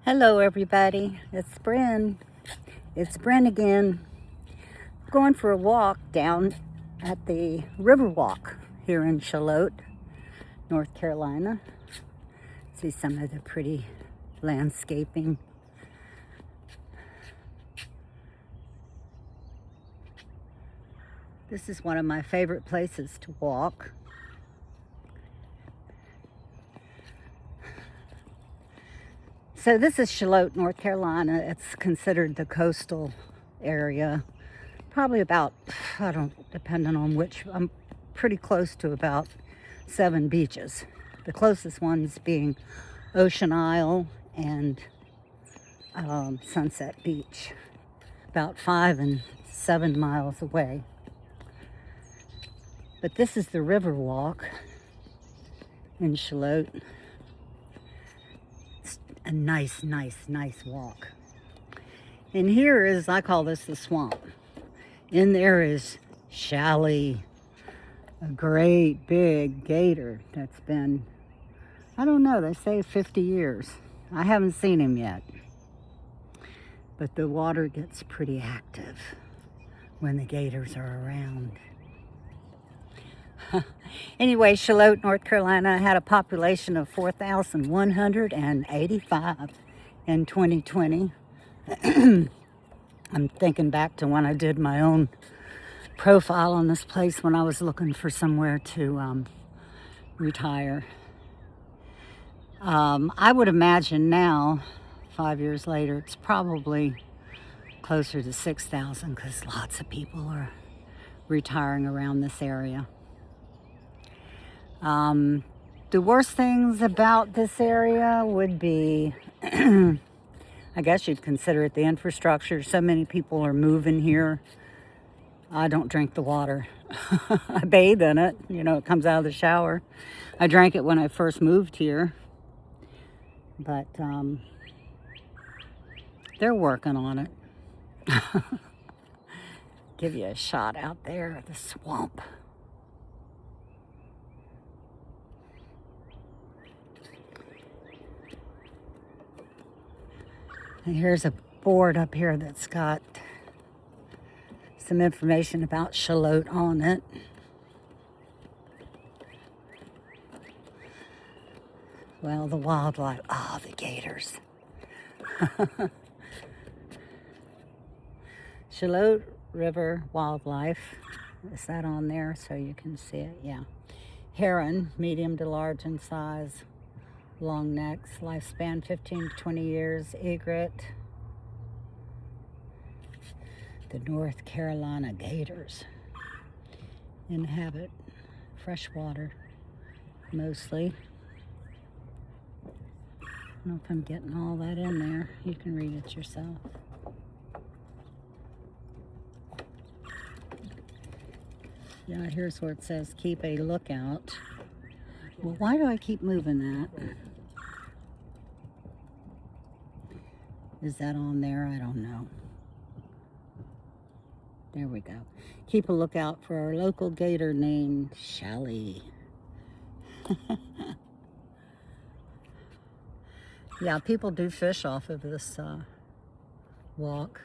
Hello everybody, it's Brenda. It's Brenda again. Going for a walk down at the Riverwalk here in Shallotte, North Carolina. See some of the pretty landscaping. This is one of my favorite places to walk. So this is Shallotte, North Carolina. It's considered the coastal area. Probably about, depending on which, I'm pretty close to about 7 beaches. The closest ones being Ocean Isle and Sunset Beach, about 5 and 7 miles away. But this is the Riverwalk in Shallotte. It's a nice walk. And here is, I call this the swamp. In there is Shallotte, a great big gator that's been, I don't know, they say 50 years. I haven't seen him yet. But the water gets pretty active when the gators are around. Anyway, Shallotte, North Carolina had a population of 4,185 in 2020. I'm thinking back to when I did my own profile on this place when I was looking for somewhere to retire. I would imagine now, 5 years later, it's probably closer to 6,000 because lots of people are retiring around this area. The worst things about this area would be, I guess you'd consider it the infrastructure. So many people are moving here. I don't drink the water. I bathe in it. You know, it comes out of the shower. I drank it when I first moved here. But they're working on it. Give you a shot out there of the swamp. And here's a board up here that's got some information about Shallotte on it. Well, the wildlife, the gators. Shallotte River Wildlife, is that on there so you can see it? Yeah. Heron, medium to large in size, long necks, lifespan 15 to 20 years. Egret, the North Carolina gators inhabit freshwater mostly. I don't know if I'm getting all that in there. You can read it yourself. Yeah, here's where it says keep a lookout. Well, why do I keep moving that? Is that on there? I don't know. There we go. Keep a lookout for our local gator named Shallotte. Yeah, people do fish off of this walk.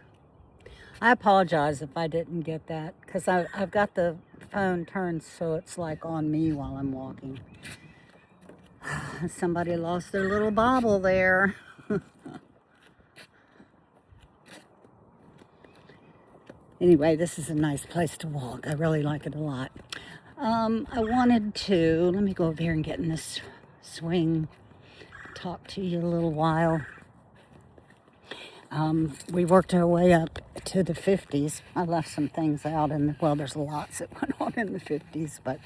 I apologize if I didn't get that because I've got the phone turned so it's like on me while I'm walking. Somebody lost their little bobble there. Anyway, this is a nice place to walk. I really like it a lot. I wanted to, let me go over here and get in this swing, talk to you a little while. We worked our way up to the 50s. I left some things out, and well, there's lots that went on in the 50s, but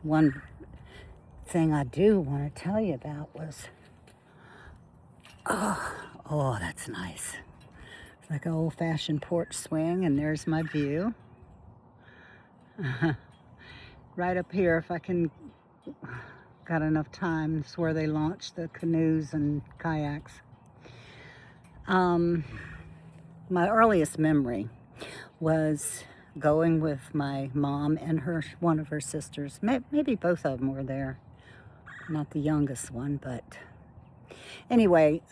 one thing I do want to tell you about was, oh, that's nice. It's like an old-fashioned porch swing, and there's my view. Right up here, if I can, got enough time, it's where they launch the canoes and kayaks. My earliest memory was going with my mom and one of her sisters. Maybe both of them were there. not the youngest one, but anyway,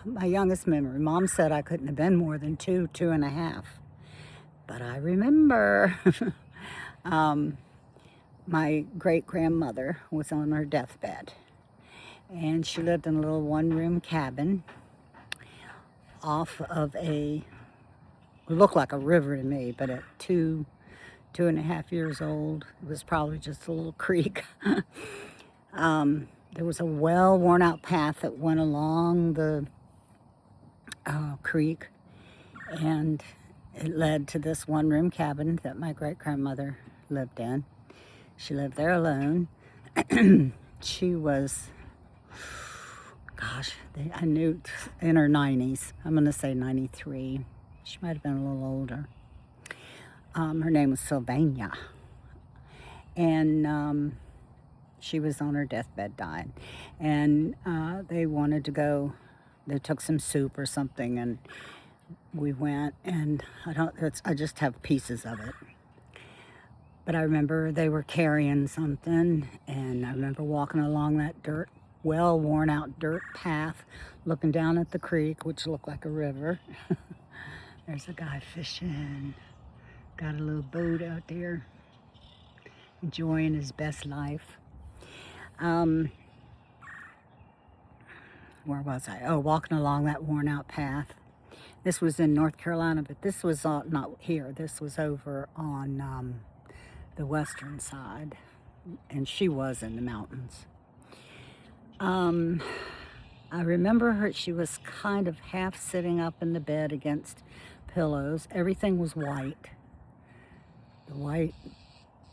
my youngest memory. Mom said I couldn't have been more than 2.5. But I remember my great-grandmother was on her deathbed. And she lived in a little one-room cabin off of it looked like a river to me, but at 2.5 years old, it was probably just a little creek. There was a well worn out path that went along the creek, and it led to this one room cabin that my great grandmother lived in. She lived there alone. She was, gosh, I knew, in her 90s. I'm going to say 93. She might have been a little older. Her name was Sylvania. And she was on her deathbed, died. And they wanted to go, they took some soup or something, and we went, and I just have pieces of it. But I remember they were carrying something, and I remember walking along that well worn out dirt path, looking down at the creek, which looked like a river. There's a guy fishing, got a little boat out there, enjoying his best life. Where was I? Oh, walking along that worn out path. This was in North Carolina, but this was not here. This was over on the western side, and she was in the mountains. I remember her, she was kind of half sitting up in the bed against pillows. Everything was white. The white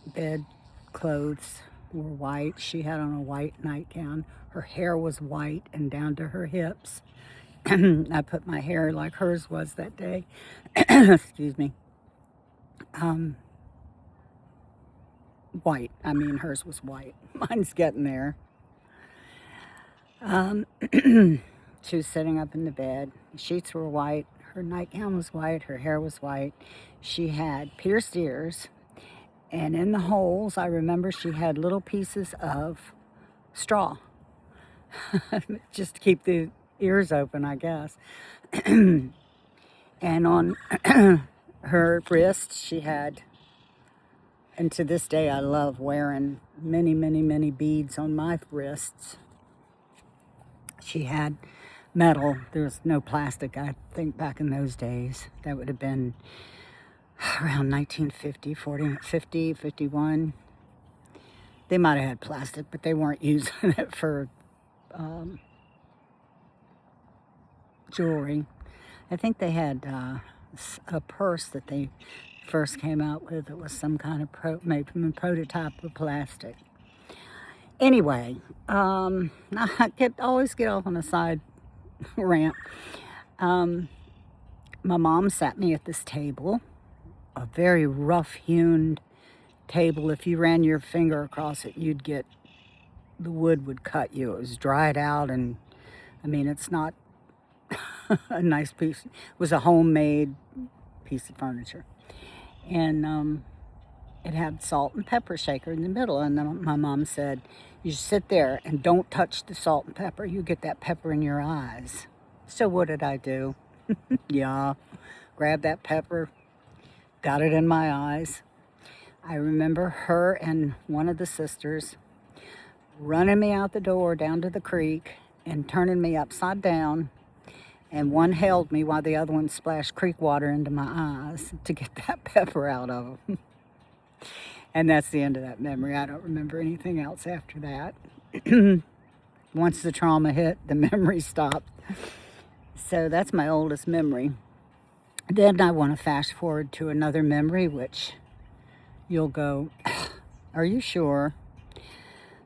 bed clothes were white. She had on a white nightgown. Her hair was white and down to her hips. I put my hair like hers was that day. Excuse me. White. I mean, hers was white. Mine's getting there. She was sitting up in the bed. The sheets were white. Her nightgown was white. Her hair was white. She had pierced ears. And in the holes, I remember she had little pieces of straw. Just to keep the ears open, I guess. And on her wrist, she had, and to this day, I love wearing many, many, many beads on my wrists. She had metal. There was no plastic, I think, back in those days. That would have been around 1950, 50, 51. They might have had plastic, but they weren't using it for jewelry. I think they had a purse that they first came out with. It was some kind of made from a prototype of plastic. Anyway, I always get off on a side rant. My mom sat me at this table, a very rough-hewn table. If you ran your finger across it, the wood would cut you. It was dried out, and I mean, it's not a nice piece. It was a homemade piece of furniture. And it had salt and pepper shaker in the middle. And then my mom said, you sit there and don't touch the salt and pepper. You get that pepper in your eyes. So what did I do? Yeah, grabbed that pepper, got it in my eyes. I remember her and one of the sisters running me out the door down to the creek and turning me upside down. And one held me while the other one splashed creek water into my eyes to get that pepper out of them. And that's the end of that memory. I don't remember anything else after that. Once the trauma hit, the memory stopped. So that's my oldest memory. Then I want to fast forward to another memory, which you'll go, are you sure?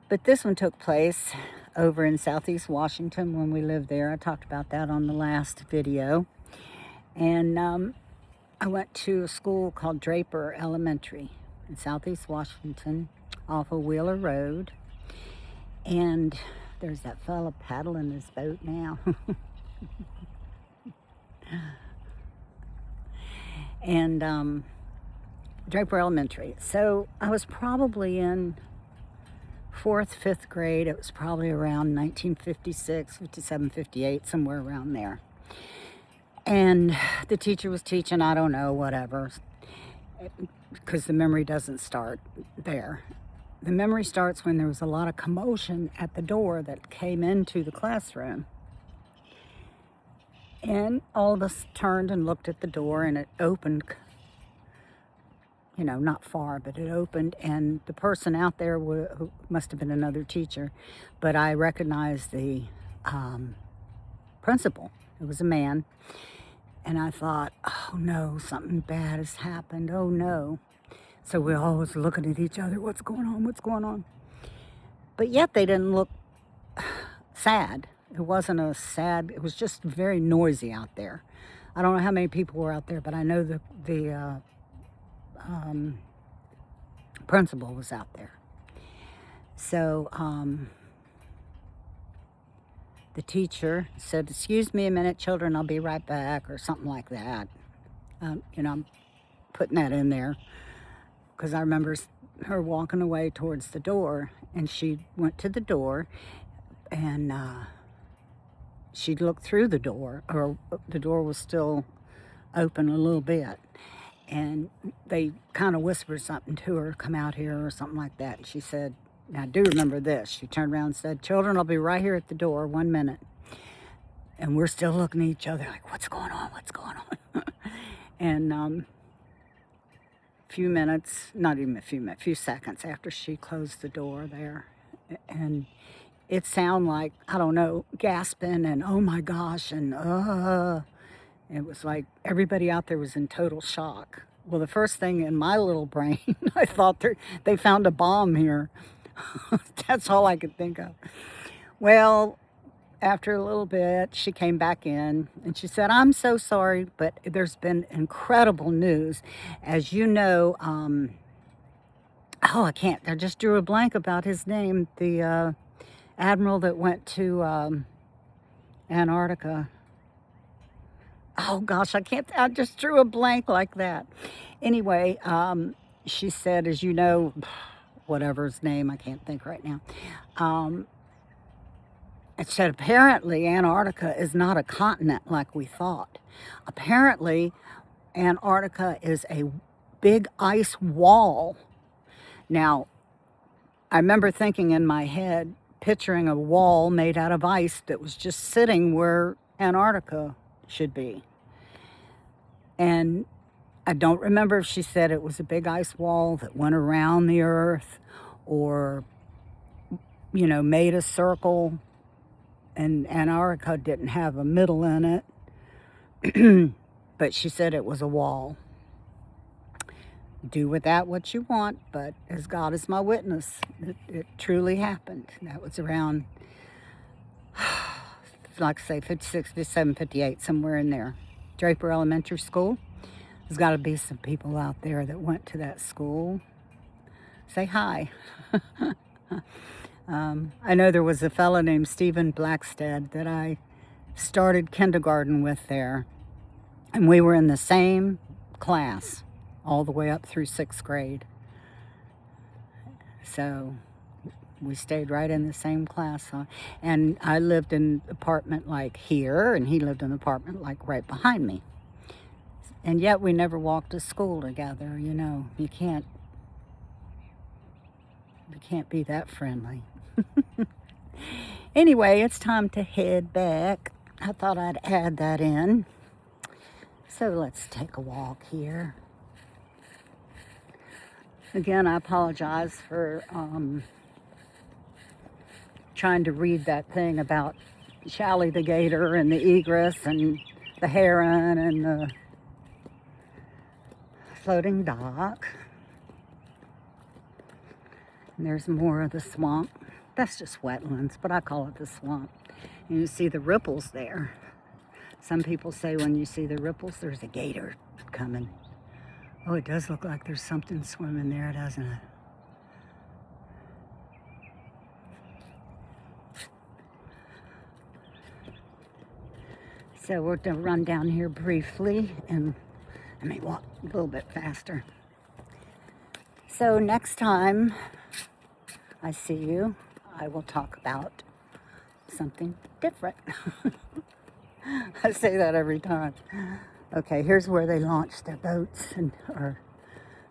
But this one took place over in Southeast Washington when we lived there. I talked about that on the last video. And I went to a school called Draper Elementary in Southeast Washington off of Wheeler Road. And there's that fella paddling his boat now. And Draper Elementary. So I was probably in 4th, 5th grade. It was probably around 1956, 57, 58, somewhere around there. And the teacher was teaching, I don't know, whatever, because the memory doesn't start there. The memory starts when there was a lot of commotion at the door that came into the classroom. And all of us turned and looked at the door, and it opened, you know, not far, but it opened, and the person out there who must have been another teacher, but I recognized the principal. It was a man. And I thought, oh no, something bad has happened. Oh no. So we all was looking at each other. What's going on? What's going on? But yet they didn't look sad. It wasn't a sad, it was just very noisy out there. I don't know how many people were out there, but I know the principal was out there. So the teacher said, "Excuse me a minute, children, I'll be right back," or something like that. You know, I'm putting that in there because I remember her walking away towards the door, and she went to the door, and she looked through the door, or the door was still open a little bit, and they kind of whispered something to her, "Come out here," or something like that. And she said, now, I do remember this. She turned around and said, "Children, I'll be right here at the door, 1 minute." And we're still looking at each other like, what's going on? What's going on? And a few minutes, not even a few minutes, few seconds after she closed the door there, and it sounded like, I don't know, gasping and oh my gosh, and it was like everybody out there was in total shock. Well, the first thing in my little brain, I thought they found a bomb here. That's all I could think of. Well, after a little bit, she came back in and she said, "I'm so sorry, but there's been incredible news. As you know, I just drew a blank about his name. The admiral that went to Antarctica. Oh gosh, I just drew a blank like that. Anyway, she said, as you know, whatever his name, I can't think right now. It said apparently Antarctica is not a continent like we thought. Apparently Antarctica is a big ice wall. Now, I remember thinking in my head, picturing a wall made out of ice that was just sitting where Antarctica should be. And I don't remember if she said it was a big ice wall that went around the earth or, you know, made a circle, and Antarctica didn't have a middle in it. But she said it was a wall. Do with that what you want, but as God is my witness, it truly happened. That was around, like I say, 56, 57, 58, somewhere in there. Draper Elementary School. There's got to be some people out there that went to that school. Say hi. I know there was a fella named Stephen Blackstead that I started kindergarten with there. And we were in the same class all the way up through 6th grade. So we stayed right in the same class. And I lived in an apartment like here, and he lived in an apartment like right behind me. And yet we never walked to school together, you know. You can't be that friendly. Anyway, it's time to head back. I thought I'd add that in. So let's take a walk here. Again, I apologize for trying to read that thing about Shallotte the gator and the egress and the heron and the floating dock. And there's more of the swamp. That's just wetlands, but I call it the swamp. And you see the ripples there. Some people say when you see the ripples, there's a gator coming. Oh, it does look like there's something swimming there, doesn't it? So we're going to run down here briefly, and I may walk a little bit faster. So next time, I see you. I will talk about something different. I say that every time. Okay, here's where they launch their boats and or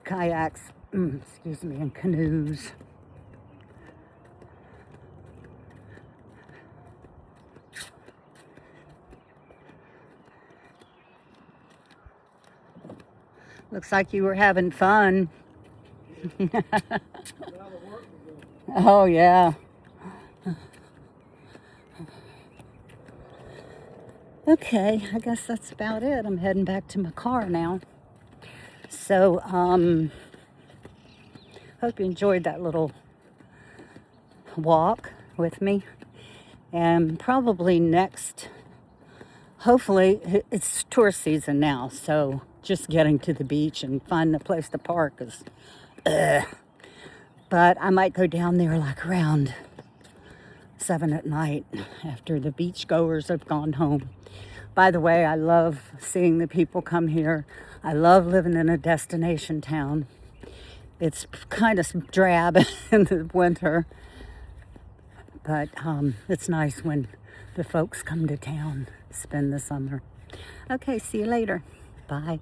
kayaks, excuse me, and canoes. Looks like you were having fun. Oh, yeah. Okay, I guess that's about it. I'm heading back to my car now. So, hope you enjoyed that little walk with me. And probably next, hopefully, it's tourist season now. So, just getting to the beach and finding a place to park is, but I might go down there like around 7 at night after the beachgoers have gone home. By the way, I love seeing the people come here. I love living in a destination town. It's kind of drab in the winter, but it's nice when the folks come to town, spend the summer. Okay, see you later. Bye.